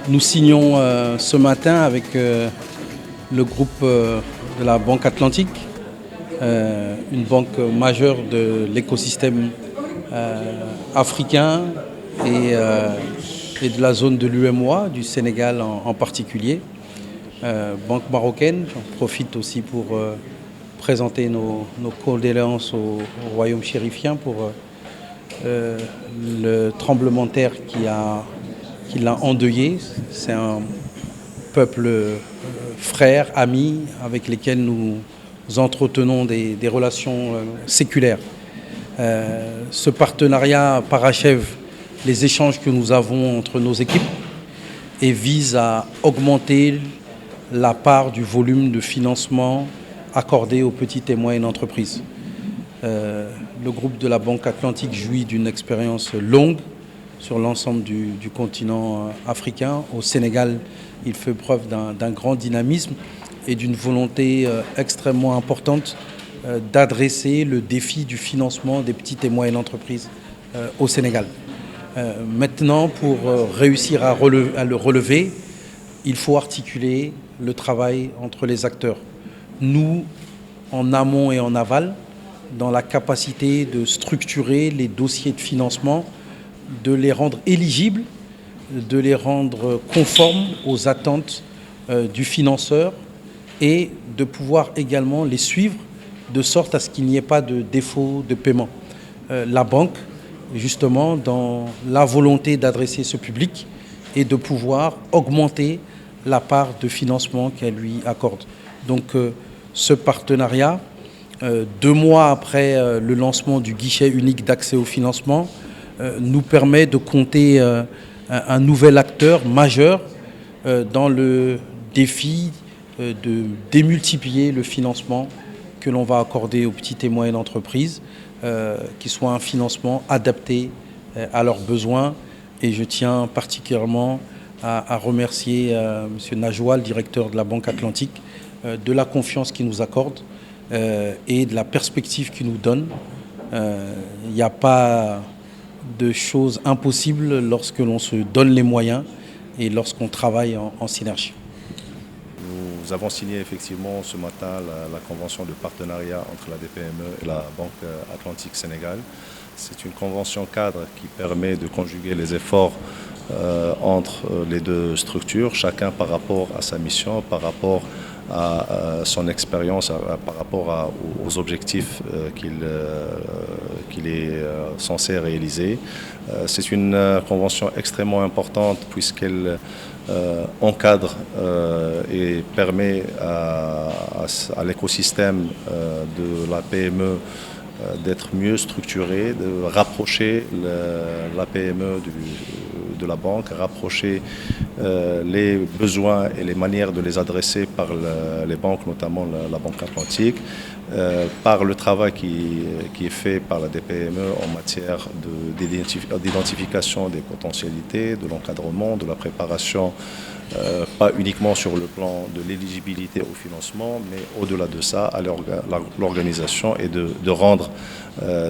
Nous signons ce matin avec le groupe de la Banque Atlantique, une banque majeure de l'écosystème africain et de la zone de l'UEMOA, du Sénégal en particulier. Banque marocaine, j'en profite aussi pour présenter nos condoléances au royaume chérifien pour le tremblement de terre qui l'a endeuillé. C'est un peuple frère, ami, avec lesquels nous entretenons des relations séculaires. Ce partenariat parachève les échanges que nous avons entre nos équipes et vise à augmenter la part du volume de financement accordé aux petites et moyennes entreprises. Le groupe de la Banque Atlantique jouit d'une expérience longue sur l'ensemble du continent africain. Au Sénégal, il fait preuve d'un grand dynamisme et d'une volonté extrêmement importante d'adresser le défi du financement des petites et moyennes entreprises au Sénégal. Maintenant, pour réussir à le relever, il faut articuler le travail entre les acteurs. Nous, en amont et en aval, dans la capacité de structurer les dossiers de financement, de les rendre éligibles, de les rendre conformes aux attentes du financeur et de pouvoir également les suivre de sorte à ce qu'il n'y ait pas de défaut de paiement. La banque, justement, dans la volonté d'adresser ce public et de pouvoir augmenter la part de financement qu'elle lui accorde. Donc ce partenariat, 2 mois après le lancement du guichet unique d'accès au financement, nous permet de compter un nouvel acteur majeur dans le défi de démultiplier le financement que l'on va accorder aux petites et moyennes entreprises, qui soit un financement adapté à leurs besoins. Et je tiens particulièrement à remercier M. Najwa, le directeur de la Banque Atlantique, de la confiance qu'il nous accorde et de la perspective qu'il nous donne. Il n'y a pas de choses impossibles lorsque l'on se donne les moyens et lorsqu'on travaille en synergie. Nous avons signé effectivement ce matin la convention de partenariat entre la DPME et la Banque Atlantique Sénégal. C'est une convention cadre qui permet de conjuguer les efforts entre les deux structures, chacun par rapport à sa mission, par rapport à son expérience, par rapport aux objectifs qu'il est censé réaliser. C'est une convention extrêmement importante puisqu'elle encadre et permet à l'écosystème de la PME d'être mieux structuré, de rapprocher la PME de la banque, rapprocher les besoins et les manières de les adresser par les banques, notamment la Banque Atlantique, par le travail qui est fait par la DPME en matière d'identification des potentialités, de l'encadrement, de la préparation, pas uniquement sur le plan de l'éligibilité au financement, mais au-delà de ça, à l'organisation et de rendre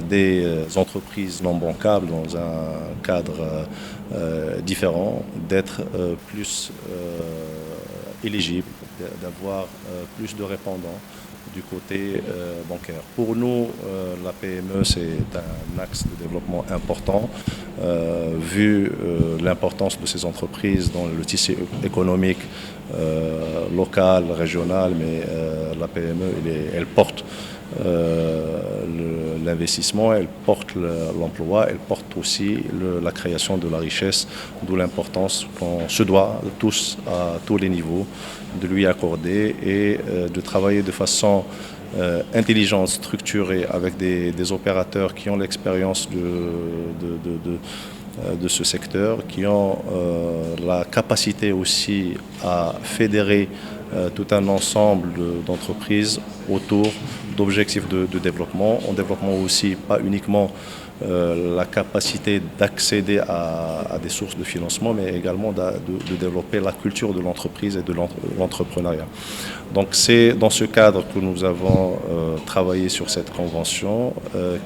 des entreprises non bancables dans un cadre différent, d'être plus éligibles, d'avoir plus de répondants du côté bancaire. Pour nous, la PME, c'est un axe de développement important, vu l'importance de ces entreprises dans le tissu économique local, régional, mais la PME, elle porte l'investissement, elle porte l'emploi, elle porte aussi la création de la richesse, d'où l'importance qu'on se doit tous, à tous les niveaux, de lui accorder et de travailler de façon intelligente, structurée, avec des opérateurs qui ont l'expérience de ce secteur, qui ont la capacité aussi à fédérer tout un ensemble d'entreprises autour d'objectifs de développement, en développement aussi pas uniquement la capacité d'accéder à des sources de financement, mais également de développer la culture de l'entreprise et de l'entrepreneuriat. Donc c'est dans ce cadre que nous avons travaillé sur cette convention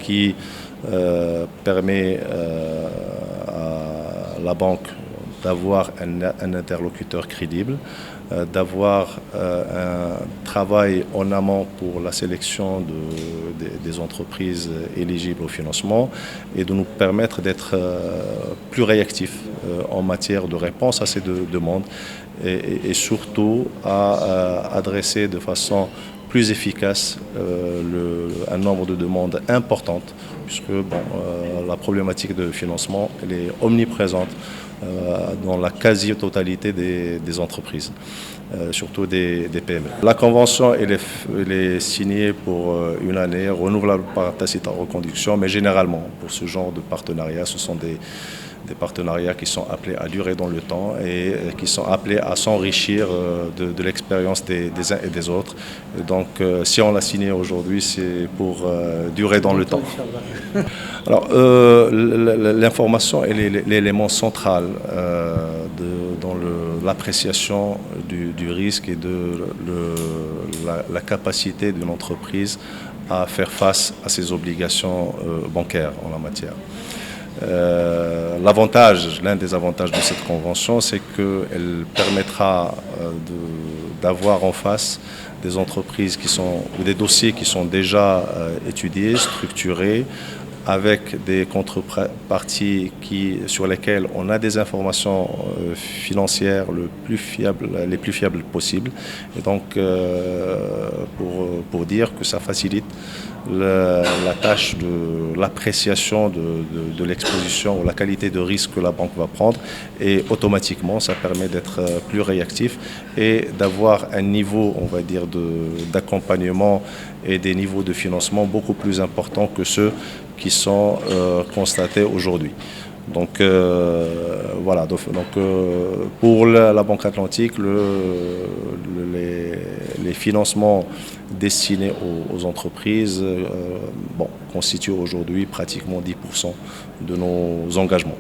qui permet à la banque d'avoir un interlocuteur crédible, d'avoir un travail en amont pour la sélection des entreprises éligibles au financement et de nous permettre d'être plus réactifs en matière de réponse à ces demandes et surtout à adresser de façon plus efficace un nombre de demandes importantes, puisque la problématique de financement elle est omniprésente dans la quasi-totalité des entreprises, surtout des PME. La convention elle est signée pour une année, renouvelable par tacite reconduction, mais généralement pour ce genre de partenariat, ce sont des partenariats qui sont appelés à durer dans le temps et qui sont appelés à s'enrichir de l'expérience des uns et des autres. Et donc, si on l'a signé aujourd'hui, c'est pour durer dans le temps. Alors, l'information est l'élément central dans l'appréciation du risque et de la capacité d'une entreprise à faire face à ses obligations bancaires en la matière. L'un des avantages de cette convention, c'est qu'elle permettra d'avoir en face des entreprises ou des dossiers qui sont déjà étudiés, structurés, avec des contreparties sur lesquelles on a des informations financières les plus fiables possibles. Et donc, pour dire que ça facilite la tâche de l'appréciation de l'exposition ou la qualité de risque que la banque va prendre, et automatiquement ça permet d'être plus réactif et d'avoir un niveau, on va dire, d'accompagnement et des niveaux de financement beaucoup plus importants que ceux qui sont constatés aujourd'hui. Donc voilà, pour la Banque Atlantique, les financements destinés aux entreprises constituent aujourd'hui pratiquement 10% de nos engagements,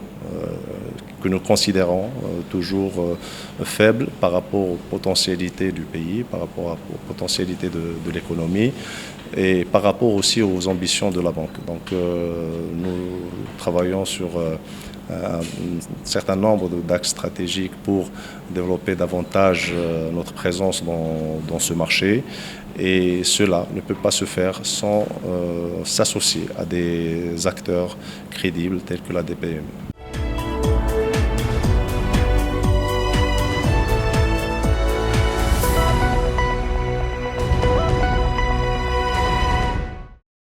que nous considérons toujours faibles par rapport aux potentialités du pays, par rapport aux potentialités de l'économie et par rapport aussi aux ambitions de la banque. Donc nous travaillons sur un certain nombre d'axes stratégiques pour développer davantage notre présence dans ce marché, et cela ne peut pas se faire sans s'associer à des acteurs crédibles tels que la DPME.